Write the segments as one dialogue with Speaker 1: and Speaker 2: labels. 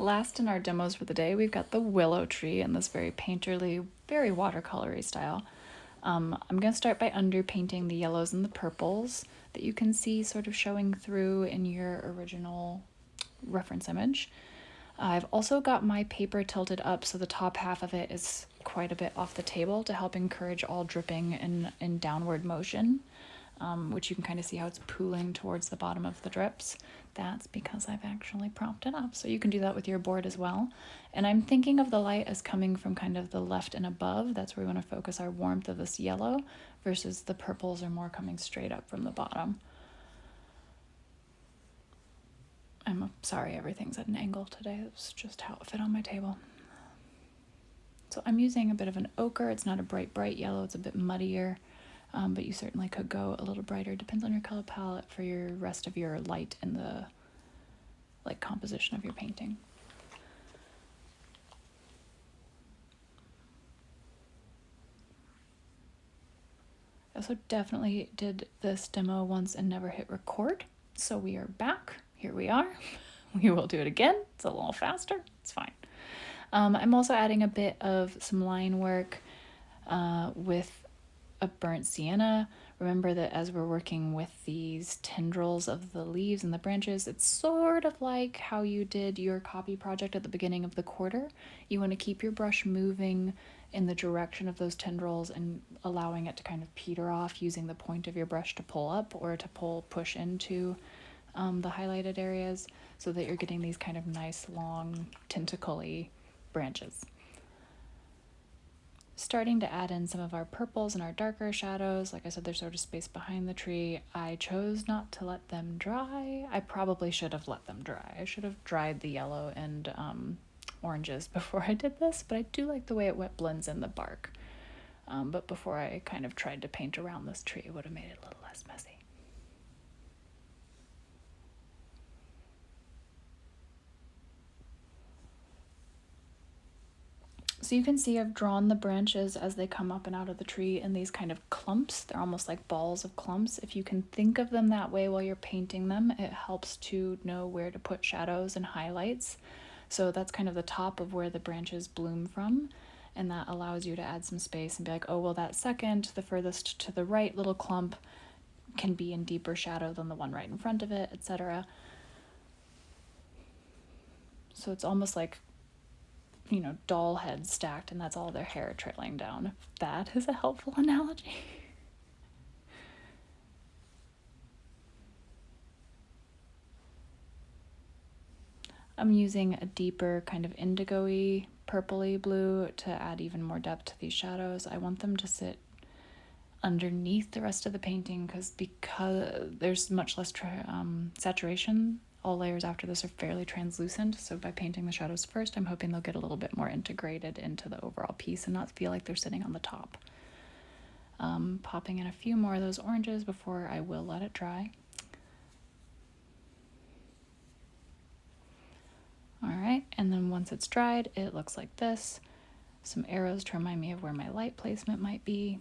Speaker 1: Last in our demos for the day, we've got the Willow tree in this very painterly, very watercolory style. I'm going to start by underpainting the yellows and the purples that you can see sort of showing through in your original reference image. I've also got my paper tilted up so the top half of it is quite a bit off the table to help encourage all dripping in downward motion, which you can kind of see how it's pooling towards the bottom of the drips. That's because I've actually propped it up, so you can do that with your board as well. And I'm thinking of the light as coming from kind of the left and above. That's where we want to focus our warmth of this yellow, versus the purples are more coming straight up from the bottom. I'm sorry, everything's at an angle today. That's just how it fit on my table. So I'm using a bit of an ochre. It's not a bright yellow, it's a bit muddier, but you certainly could go a little brighter. Depends on your color palette for your rest of your light and the composition of your painting. I also definitely did this demo once and never hit record, so we are back. Here we are. We will do it again. It's a little faster. It's fine. I'm also adding a bit of some line work with a burnt sienna. Remember that as we're working with these tendrils of the leaves and the branches, it's sort of like how you did your copy project at the beginning of the quarter. You want to keep your brush moving in the direction of those tendrils and allowing it to kind of peter off, using the point of your brush to pull up or to push into the highlighted areas, so that you're getting these kind of nice long tentacle-y branches. Starting to add in some of our purples and our darker shadows. Like I said, they're sort of spaced behind the tree. I chose not to let them dry. I probably should have let them dry. I should have dried the yellow and oranges before I did this, but I do like the way it wet blends in the bark. But before I kind of tried to paint around this tree, it would have made it a little less messy. So you can see I've drawn the branches as they come up and out of the tree in these kind of clumps. They're almost like balls of clumps. If you can think of them that way while you're painting them, it helps to know where to put shadows and highlights. So that's kind of the top of where the branches bloom from, and that allows you to add some space and be like, oh, well, that second, the furthest to the right little clump can be in deeper shadow than the one right in front of it, etc. So it's almost like, doll heads stacked, and that's all their hair trailing down. If that is a helpful analogy. I'm using a deeper kind of indigo-y, purpley blue to add even more depth to these shadows. I want them to sit underneath the rest of the painting because there's much less saturation. All layers after this are fairly translucent, so by painting the shadows first, I'm hoping they'll get a little bit more integrated into the overall piece and not feel like they're sitting on the top. Popping in a few more of those oranges before I will let it dry. Alright, and then once it's dried, it looks like this. Some arrows to remind me of where my light placement might be.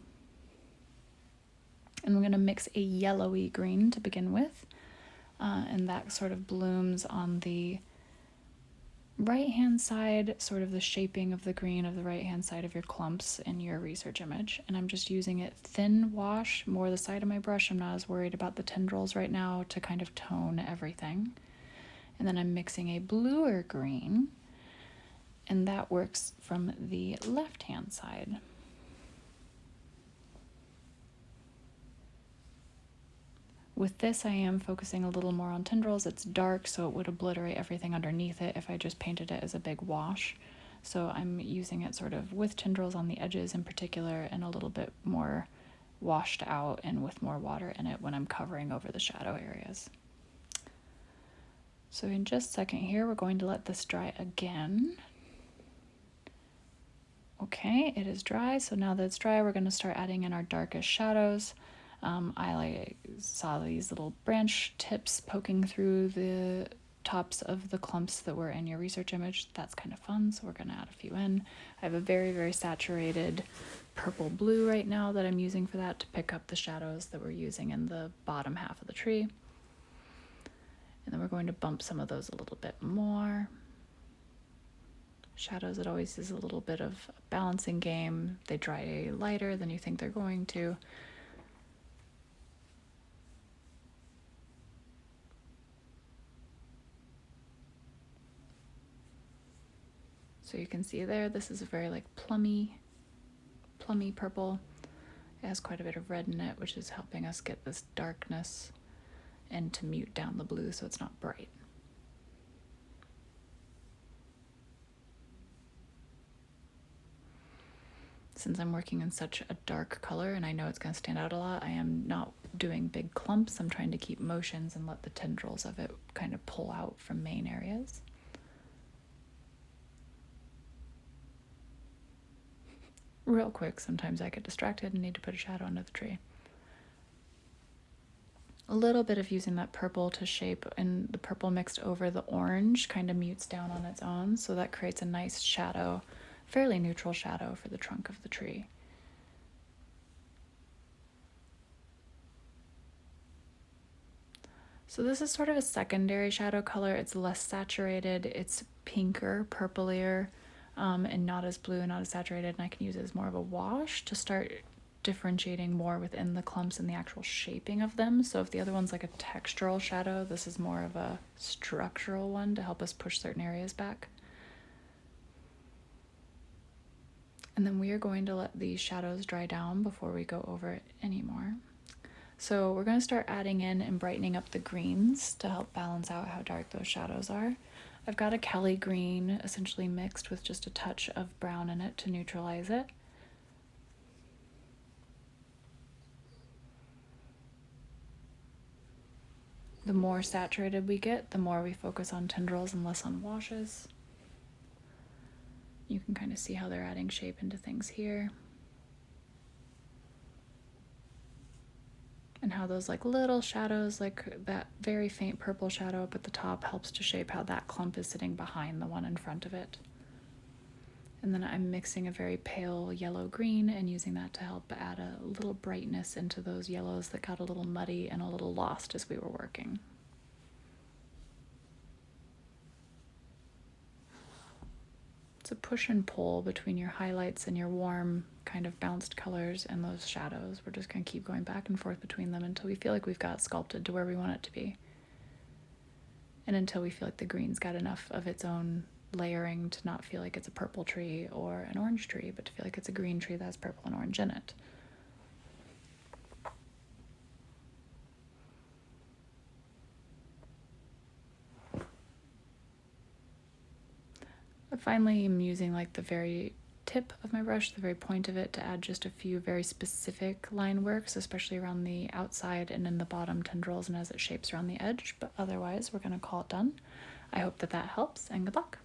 Speaker 1: And we're going to mix a yellowy green to begin with. And that sort of blooms on the right-hand side, sort of the shaping of the green of the right-hand side of your clumps in your research image. And I'm just using it thin wash, more the side of my brush. I'm not as worried about the tendrils right now to kind of tone everything. And then I'm mixing a bluer green, and that works from the left-hand side. With this, I am focusing a little more on tendrils. It's dark, so it would obliterate everything underneath it if I just painted it as a big wash. So I'm using it sort of with tendrils on the edges in particular, and a little bit more washed out and with more water in it when I'm covering over the shadow areas. So in just a second here, we're going to let this dry again. Okay, it is dry, so now that it's dry, we're going to start adding in our darkest shadows. I saw these little branch tips poking through the tops of the clumps that were in your research image. That's kind of fun, so we're going to add a few in. I have a very, very saturated purple blue right now that I'm using for that to pick up the shadows that we're using in the bottom half of the tree. And then we're going to bump some of those a little bit more. Shadows, it always is a little bit of a balancing game. They dry lighter than you think they're going to. So you can see there, this is a very like plummy purple. It has quite a bit of red in it, which is helping us get this darkness and to mute down the blue so it's not bright. Since I'm working in such a dark color and I know it's going to stand out a lot, I am not doing big clumps. I'm trying to keep motions and let the tendrils of it kind of pull out from main areas. Real quick, sometimes I get distracted and need to put a shadow under the tree. A little bit of using that purple to shape, and the purple mixed over the orange kind of mutes down on its own, so that creates a nice shadow, fairly neutral shadow for the trunk of the tree. So this is sort of a secondary shadow color. It's less saturated, it's pinker, purplier, and not as blue and not as saturated, and I can use it as more of a wash to start differentiating more within the clumps and the actual shaping of them. So if the other one's like a textural shadow, this is more of a structural one to help us push certain areas back. And then we are going to let these shadows dry down before we go over it anymore. So we're going to start adding in and brightening up the greens to help balance out how dark those shadows are. I've got a Kelly green essentially mixed with just a touch of brown in it to neutralize it. The more saturated we get, the more we focus on tendrils and less on washes. You can kind of see how they're adding shape into things here. And how those like little shadows, like that very faint purple shadow up at the top, helps to shape how that clump is sitting behind the one in front of it. And then I'm mixing a very pale yellow green and using that to help add a little brightness into those yellows that got a little muddy and a little lost as we were working. It's a push and pull between your highlights and your warm kind of bounced colors and those shadows. We're just going to keep going back and forth between them until we feel like we've got sculpted to where we want it to be. And until we feel like the green's got enough of its own layering to not feel like it's a purple tree or an orange tree, but to feel like it's a green tree that has purple and orange in it. But finally, I'm using like the very tip of my brush, the very point of it, to add just a few very specific line works, especially around the outside and in the bottom tendrils and as it shapes around the edge. But otherwise, we're going to call it done. I hope that helps, and good luck.